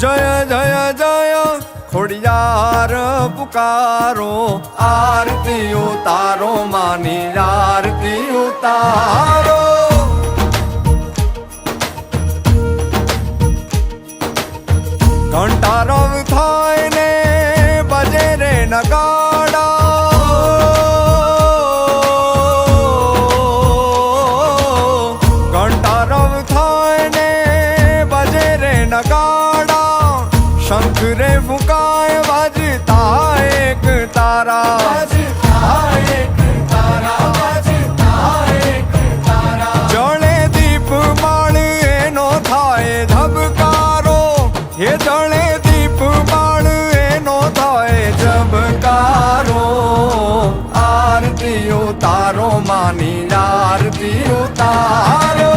જય જય જય ખોડિયાર પુકારો, આરતી ઉતારો માની આરતી ઉતારો. ઘંટારવ થાય ને બજે રે નગાડા, ઘંટારવ થાય ને બજે રે નગાડા, શંખ રે ફૂંકાય વાજતા એક તારા, જળે દીપ માળ એનો થાય ધબકારો, હે જળે દીપ માળ એનો થાય ઝબકારો. આરતી ઉતારો માની આરતી ઉતારો.